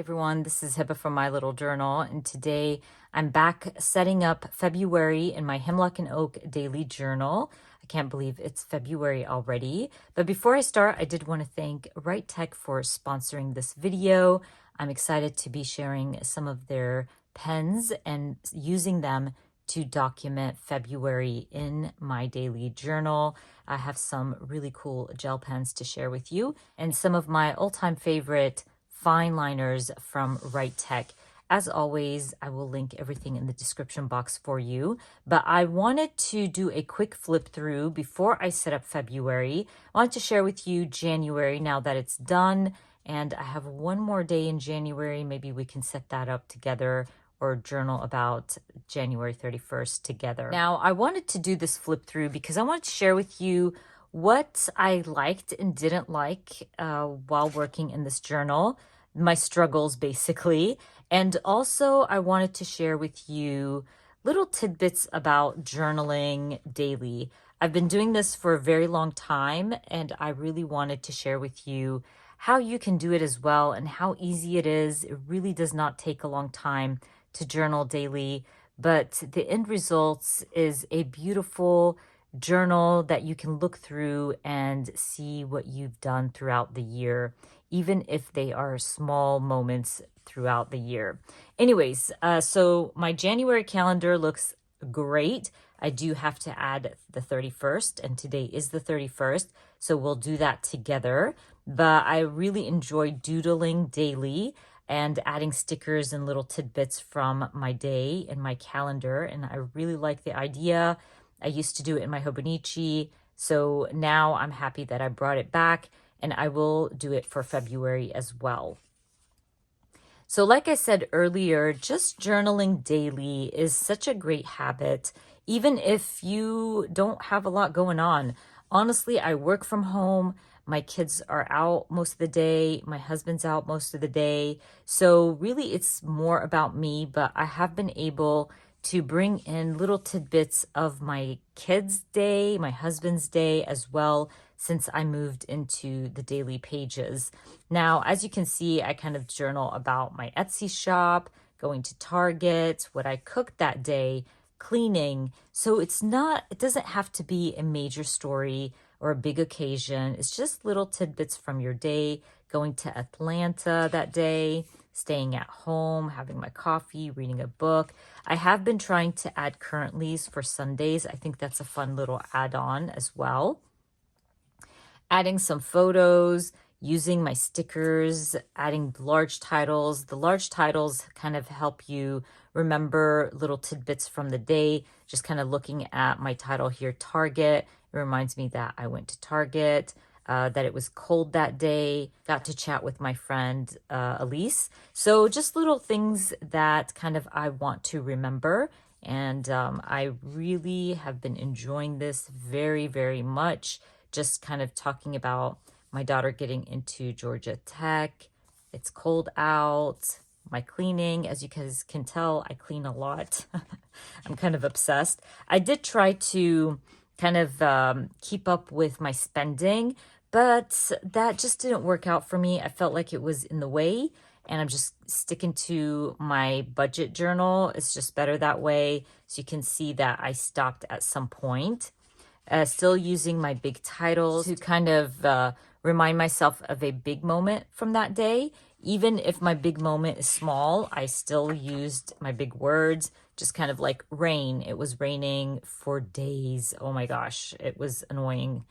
everyone, this is Hiba from My Little Journal, and today I'm back setting up February in my Hemlock and Oak daily journal. I can't believe it's February already. But before I start, I did want to thank Right Tech for sponsoring this video. I'm excited to be sharing some of their pens and using them to document February in my daily journal. I have some really cool gel pens to share with you and some of my all-time favorite fine liners from Right Tech. As always, I will link everything in the description box for you, but I wanted to do a quick flip through before I set up February. I wanted to share with you January now that it's done, and I have one more day in January. Maybe we can set that up together or journal about January 31st together. Now, I wanted to do this flip through because I wanted to share with you what I liked and didn't like while working in this journal, my struggles basically. And also I wanted to share with you little tidbits about journaling daily. I've been doing this for a very long time, and I really wanted to share with you how you can do it as well and how easy it is. It really does not take a long time to journal daily, but the end results is a beautiful journal that you can look through and see what you've done throughout the year, even if they are small moments throughout the year. Anyways, so my January calendar looks great. I do have to add the 31st, and today is the 31st, so we'll do that together. But I really enjoy doodling daily and adding stickers and little tidbits from my day in my calendar, and I really like the idea. I used to do it in my Hobonichi, so now I'm happy that I brought it back, and I will do it for February as well. So like I said earlier, just journaling daily is such a great habit, even if you don't have a lot going on. Honestly, I work from home. My kids are out most of the day. My husband's out most of the day. So really it's more about me, but I have been able to bring in little tidbits of my kids' day, my husband's day as well, since I moved into the daily pages. Now, as you can see, I kind of journal about my Etsy shop, going to Target, what I cooked that day, cleaning. So it doesn't have to be a major story or a big occasion. It's just little tidbits from your day, going to Atlanta that day, staying at home, having my coffee, reading a book. I have been trying to add currentlies for Sundays. I think that's a fun little add-on as well. Adding some photos, using my stickers, adding large titles. The large titles kind of help you remember little tidbits from the day. Just kind of looking at my title here, Target. It reminds me that I went to Target, that it was cold that day, got to chat with my friend Elise. So just little things that kind of I want to remember. And I really have been enjoying this very, very much. Just kind of talking about my daughter getting into Georgia Tech. It's cold out. My cleaning, as you guys can tell, I clean a lot. I'm kind of obsessed. I did try to kind of keep up with my spending, but that just didn't work out for me. I felt like it was in the way, and I'm just sticking to my budget journal. It's just better that way. So you can see that I stopped at some point. Still using my big titles to kind of remind myself of a big moment from that day. Even if my big moment is small, I still used my big words, just kind of like rain. It was raining for days. Oh my gosh, it was annoying.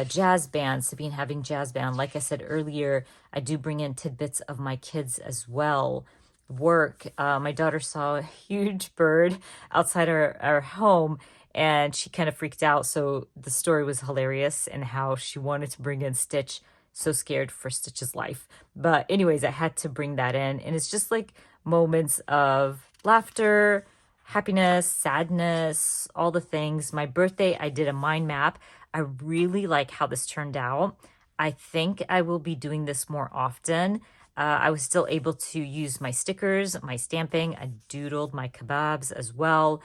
Jazz band, Sabine having jazz band. Like I said earlier, I do bring in tidbits of my kids as well. Work, my daughter saw a huge bird outside our home, and she kind of freaked out. So the story was hilarious, and how she wanted to bring in Stitch, so scared for Stitch's life. But anyways, I had to bring that in, and it's just like moments of laughter, happiness, sadness, all the things. My birthday, I did a mind map. I really like how this turned out. I think I will be doing this more often. I was still able to use my stickers, my stamping. I doodled my kebabs as well,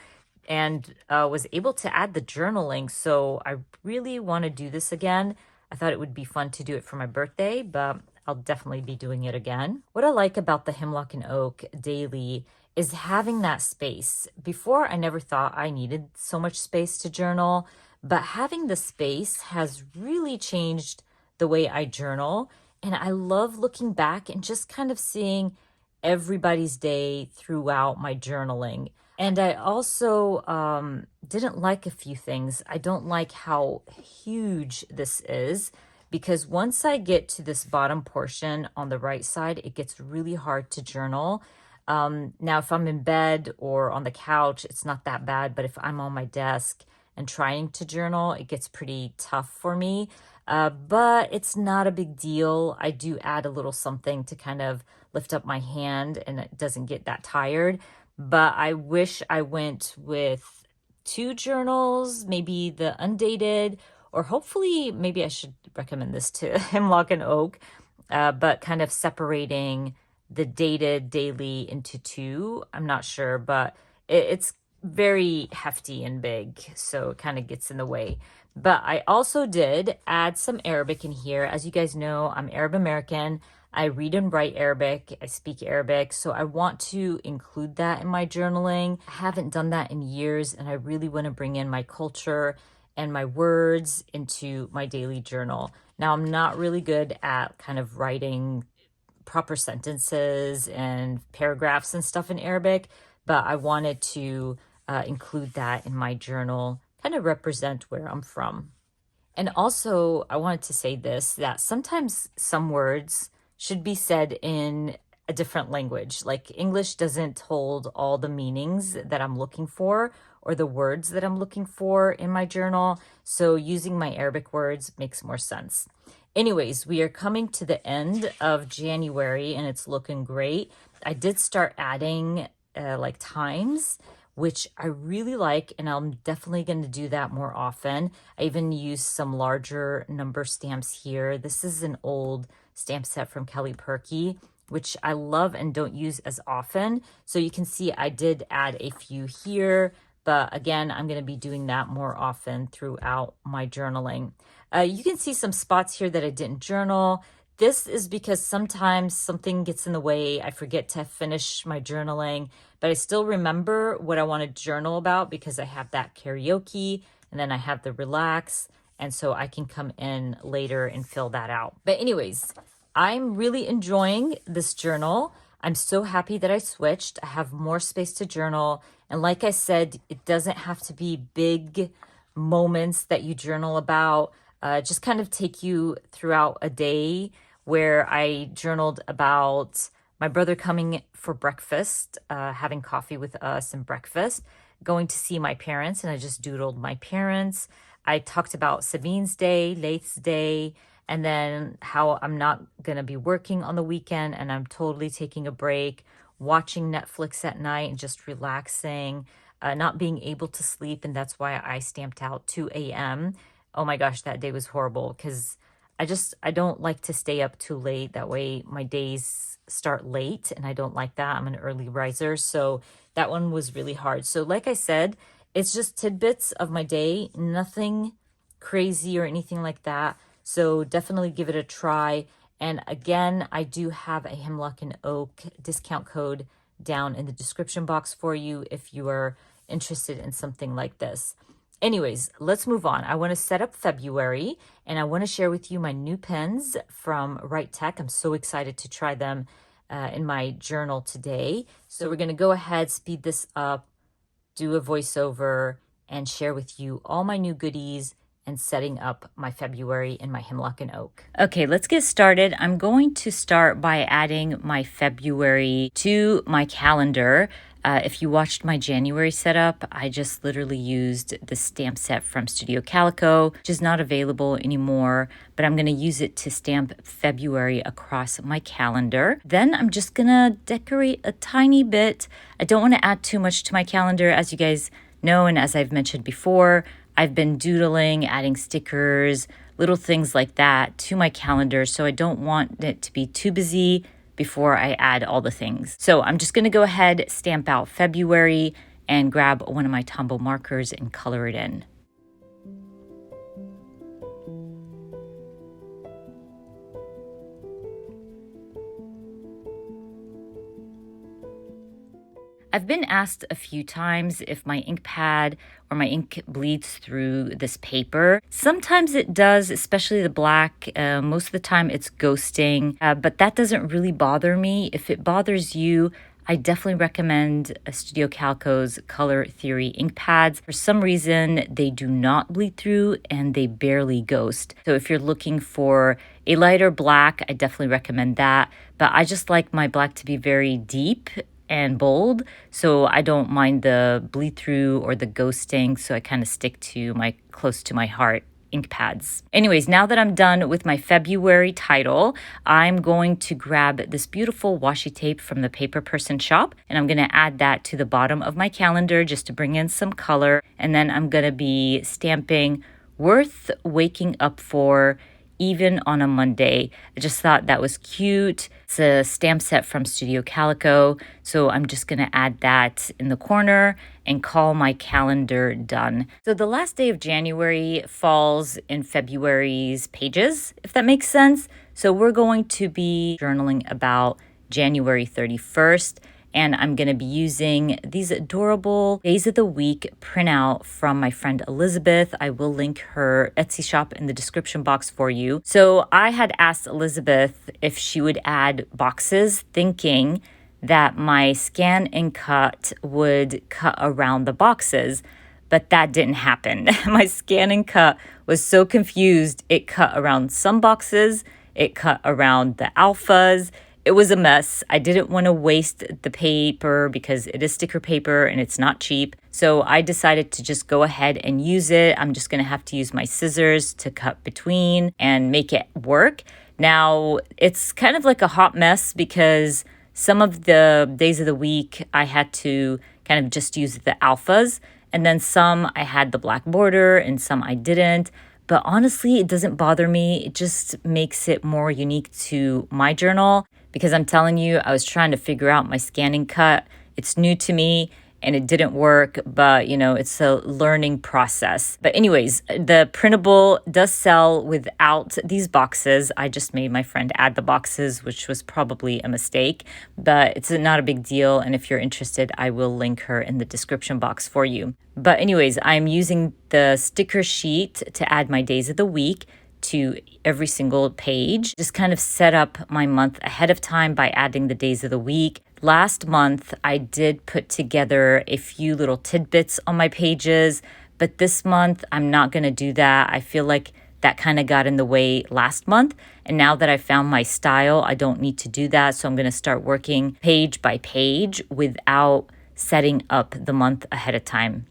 and was able to add the journaling. So I really want to do this again. I thought it would be fun to do it for my birthday, but I'll definitely be doing it again. What I like about the Hemlock and Oak daily is having that space. Before, I never thought I needed so much space to journal, but having the space has really changed the way I journal. And I love looking back and just kind of seeing everybody's day throughout my journaling. And I also didn't like a few things. I don't like how huge this is because once I get to this bottom portion on the right side, it gets really hard to journal. Now, if I'm in bed or on the couch, it's not that bad. But if I'm on my desk and trying to journal, it gets pretty tough for me. But it's not a big deal. I do add a little something to kind of lift up my hand and it doesn't get that tired. But I wish I went with 2 journals, maybe the undated, or hopefully maybe I should recommend this to Hemlock and Oak, but kind of separating the dated daily into 2. I'm not sure, but it's very hefty and big, so it kind of gets in the way. But I also did add some Arabic in here. As you guys know, I'm Arab American. I read and write Arabic. I speak Arabic. So I want to include that in my journaling. I haven't done that in years, and I really want to bring in my culture and my words into my daily journal. Now, I'm not really good at kind of writing proper sentences and paragraphs and stuff in Arabic, but I wanted to include that in my journal, kind of represent where I'm from. And also, I wanted to say this, that sometimes some words should be said in a different language. Like English doesn't hold all the meanings that I'm looking for or the words that I'm looking for in my journal. So using my Arabic words makes more sense. Anyways, we are coming to the end of January and it's looking great. I did start adding like times, which I really like, and I'm definitely going to do that more often. I even use some larger number stamps here. This is an old stamp set from Kelly Perky, which I love and don't use as often. So you can see I did add a few here, but again, I'm going to be doing that more often throughout my journaling. You can see some spots here that I didn't journal. This is because sometimes something gets in the way. I forget to finish my journaling, but I still remember what I want to journal about because I have that karaoke and then I have the relax. And so I can come in later and fill that out. But anyways, I'm really enjoying this journal. I'm so happy that I switched. I have more space to journal. And like I said, it doesn't have to be big moments that you journal about. Just kind of take you throughout a day where I journaled about my brother coming for breakfast, having coffee with us and breakfast, going to see my parents, and I just doodled my parents. I talked about Sabine's day, Laith's day, and then how I'm not going to be working on the weekend and I'm totally taking a break, watching Netflix at night and just relaxing, not being able to sleep. And that's why I stamped out 2 a.m. Oh my gosh, that day was horrible because I don't like to stay up too late. That way my days start late and I don't like that. I'm an early riser. So that one was really hard. So like I said, it's just tidbits of my day, nothing crazy or anything like that. So definitely give it a try. And again, I do have a Hemlock and Oak discount code down in the description box for you if you are interested in something like this. Anyways, let's move on. I want to set up February and I want to share with you my new pens from Write Tech. I'm so excited to try them in my journal today. So we're going to go ahead, speed this up, do a voiceover, and share with you all my new goodies and setting up my February in my Hemlock and Oak. Okay, let's get started. I'm going to start by adding my February to my calendar. If you watched my January setup, I just literally used the stamp set from Studio Calico, which is not available anymore, but I'm going to use it to stamp February across my calendar. Then I'm just going to decorate a tiny bit. I don't want to add too much to my calendar. As you guys know, and as I've mentioned before, I've been doodling, adding stickers, little things like that to my calendar, so I don't want it to be too busy before I add all the things. So I'm just going to go ahead, stamp out February, and grab one of my Tombow markers and color it in. I've been asked a few times if my ink pad or my ink bleeds through this paper. Sometimes it does, especially the black. Most of the time it's ghosting, but that doesn't really bother me. If it bothers you, I definitely recommend Studio Calico's Color Theory ink pads. For some reason, they do not bleed through and they barely ghost. So if you're looking for a lighter black, I definitely recommend that. But I just like my black to be very deep and bold, so I don't mind the bleed through or the ghosting, so I kind of stick to my close to my heart ink pads. Anyways, now that I'm done with my February title, I'm going to grab this beautiful washi tape from the Paper Person shop, and I'm going to add that to the bottom of my calendar just to bring in some color. And then I'm going to be stamping "Worth Waking Up For," even on a Monday. I just thought that was cute. It's a stamp set from Studio Calico, so I'm just gonna add that in the corner and call my calendar done. So the last day of January falls in February's pages, if that makes sense. So we're going to be journaling about January 31st. And I'm going to be using these adorable Days of the Week printout from my friend Elizabeth. I will link her Etsy shop in the description box for you. So I had asked Elizabeth if she would add boxes, thinking that my scan and cut would cut around the boxes, but that didn't happen. My scan and cut was so confused. It cut around some boxes, it cut around the alphas. It was a mess. I didn't want to waste the paper because it is sticker paper and it's not cheap. So I decided to just go ahead and use it. I'm just going to have to use my scissors to cut between and make it work. Now, it's kind of like a hot mess because some of the days of the week I had to kind of just use the alphas, and then some I had the black border and some I didn't. But honestly, it doesn't bother me. It just makes it more unique to my journal. Because I'm telling you, I was trying to figure out my scanning cut. It's new to me and it didn't work, but it's a learning process. But anyways, the printable does sell without these boxes. I just made my friend add the boxes, which was probably a mistake, but it's not a big deal. And if you're interested, I will link her in the description box for you. But anyways, I'm using the sticker sheet to add my days of the week to every single page. Just kind of set up my month ahead of time by adding the days of the week. Last month, I did put together a few little tidbits on my pages, but this month, I'm not going to do that. I feel like that kind of got in the way last month. And now that I found my style, I don't need to do that. So I'm going to start working page by page without setting up the month ahead of time.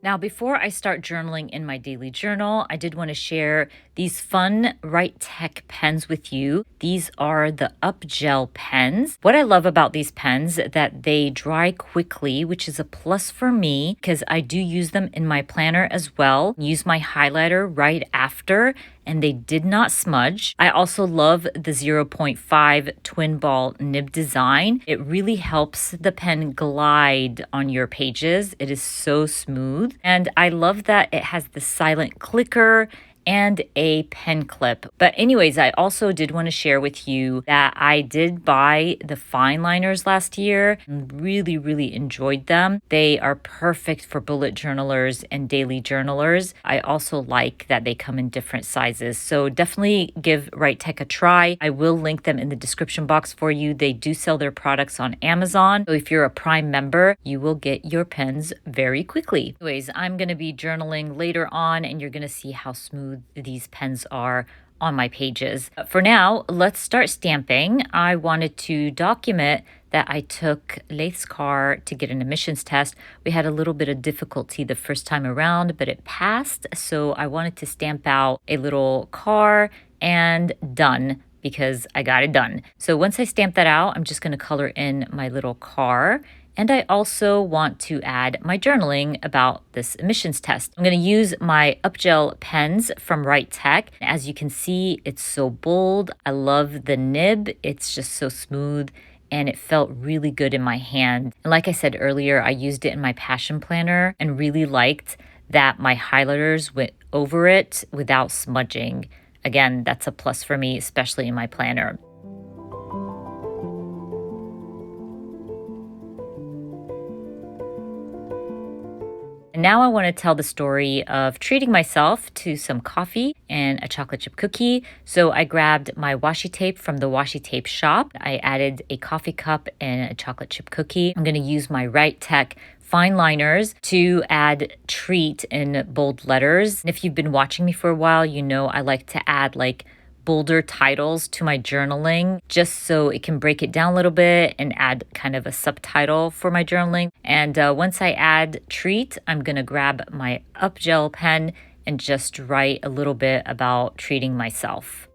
Now, before I start journaling in my daily journal, I did want to share these fun Write Tech pens with you. These are the Up Gel pens. What I love about these pens is that they dry quickly, which is a plus for me because I do use them in my planner as well. Use my highlighter right after, and they did not smudge. I also love the 0.5 twin ball nib design. It really helps the pen glide on your pages. It is so smooth. And I love that it has the silent clicker and a pen clip. But anyways, I also did want to share with you that I did buy the fine liners last year and really enjoyed them. They are perfect for bullet journalers and daily journalers. I also like that they come in different sizes. So definitely give Write Tech a try. I will link them in the description box for you. They do sell their products on Amazon. So if you're a Prime member, you will get your pens very quickly. Anyways, I'm going to be journaling later on and you're going to see how smooth these pens are on my pages. But for now, let's start stamping. I wanted to document that I took Lath's car to get an emissions test. We had a little bit of difficulty the first time around, but it passed. So I wanted to stamp out a little car and done because I got it done. So once I stamp that out, I'm just going to color in my little car. And I also want to add my journaling about this emissions test. I'm going to use my Up Gel pens from Write Tech. As you can see, it's so bold. I love the nib. It's just so smooth and it felt really good in my hand. And like I said earlier, I used it in my passion planner and really liked that my highlighters went over it without smudging. Again, that's a plus for me, especially in my planner. And now I want to tell the story of treating myself to some coffee and a chocolate chip cookie. So I grabbed my washi tape from the washi tape shop. I added a coffee cup and a chocolate chip cookie. I'm going to use my Right Tech fine liners to add treat in bold letters. And if you've been watching me for a while, you know I like to add like bolder titles to my journaling just so it can break it down a little bit and add kind of a subtitle for my journaling. And once I add treat, I'm going to grab my up gel pen and just write a little bit about treating myself.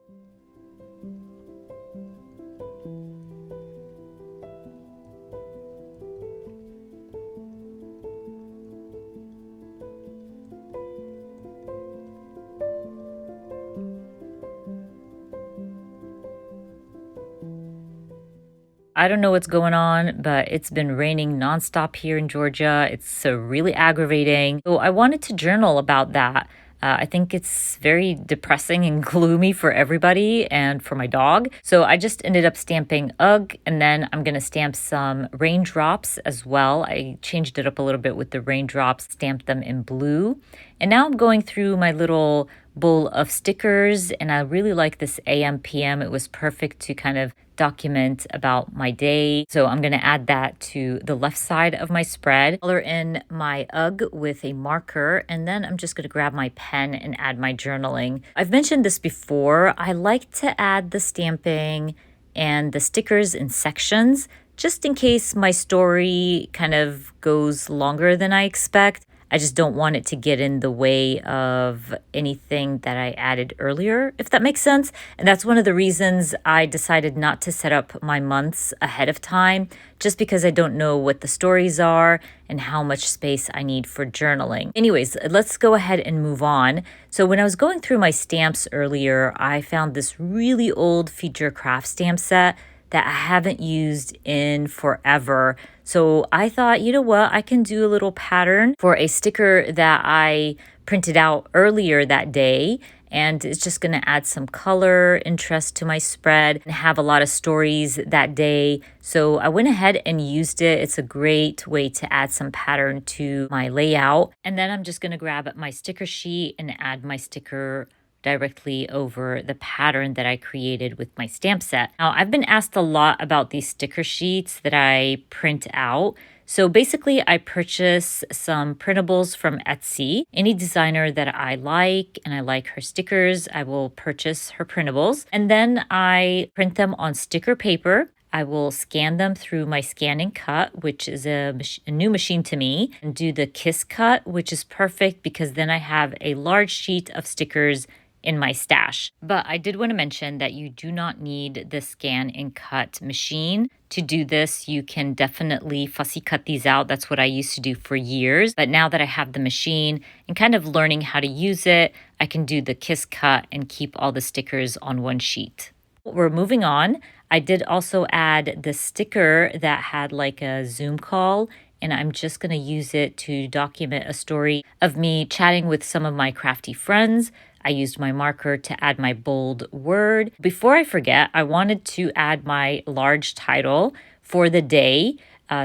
I don't know what's going on, but it's been raining nonstop here in Georgia. It's really aggravating. So I wanted to journal about that. I think it's very depressing and gloomy for everybody and for my dog. So I just ended up stamping UGG, and then I'm going to stamp some raindrops as well. I changed it up a little bit with the raindrops, stamped them in blue. And now I'm going through my little bowl of stickers, and I really like this AM PM. It was perfect to kind of document about my day. So I'm going to add that to the left side of my spread, color in my UGG with a marker, and then I'm just going to grab my pen and add my journaling. I've mentioned this before. I like to add the stamping and the stickers in sections just in case my story kind of goes longer than I expect. I just don't want it to get in the way of anything that I added earlier, if that makes sense. And that's one of the reasons I decided not to set up my months ahead of time, just because I don't know what the stories are and how much space I need for journaling. Anyways, let's go ahead and move on. So when I was going through my stamps earlier, I found this really old Feature Craft stamp set that I haven't used in forever. So I thought, you know what, I can do a little pattern for a sticker that I printed out earlier that day. And it's just going to add some color, interest to my spread, and have a lot of stories that day. So I went ahead and used it. It's a great way to add some pattern to my layout. And then I'm just going to grab my sticker sheet and add my sticker directly over the pattern that I created with my stamp set. Now, I've been asked a lot about these sticker sheets that I print out. So basically, I purchase some printables from Etsy. Any designer that I like and I like her stickers, I will purchase her printables. And then I print them on sticker paper. I will scan them through my Scan and Cut, which is a new machine to me, and do the Kiss Cut, which is perfect because then I have a large sheet of stickers in my stash. But I did want to mention that you do not need the Scan and Cut machine to do this. You can definitely fussy cut these out. That's what I used to do for years. But now that I have the machine and kind of learning how to use it, I can do the Kiss Cut and keep all the stickers on one sheet. We're moving on. I did also add the sticker that had like a Zoom call, and I'm just going to use it to document a story of me chatting with some of my crafty friends. I used my marker to add my bold word. Before I forget, I wanted to add my large title for the day.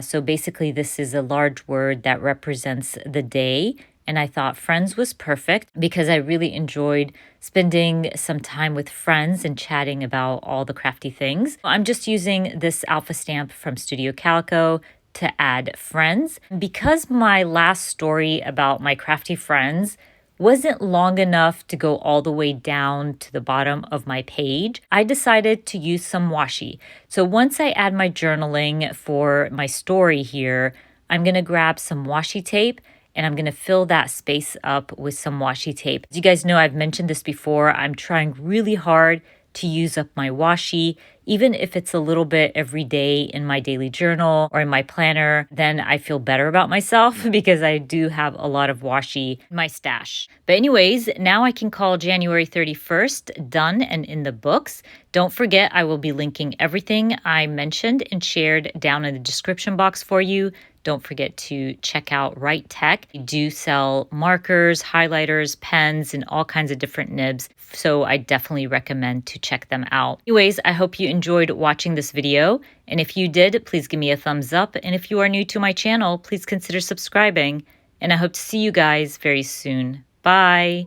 So basically, this is a large word that represents the day. And I thought friends was perfect because I really enjoyed spending some time with friends and chatting about all the crafty things. I'm just using this alpha stamp from Studio Calico to add friends. Because my last story about my crafty friends wasn't long enough to go all the way down to the bottom of my page, I decided to use some washi. So once I add my journaling for my story here, I'm going to grab some washi tape and I'm going to fill that space up with some washi tape. As you guys know, I've mentioned this before, I'm trying really hard to use up my washi. Even if it's a little bit every day in my daily journal or in my planner, then I feel better about myself because I do have a lot of washi in my stash. But anyways, now I can call January 31st done and in the books. Don't forget, I will be linking everything I mentioned and shared down in the description box for you. Don't forget to check out Right Tech. They do sell markers, highlighters, pens, and all kinds of different nibs. So I definitely recommend to check them out. Anyways, I hope you enjoyed watching this video. And if you did, please give me a thumbs up. And if you are new to my channel, please consider subscribing. and I hope to see you guys very soon. Bye.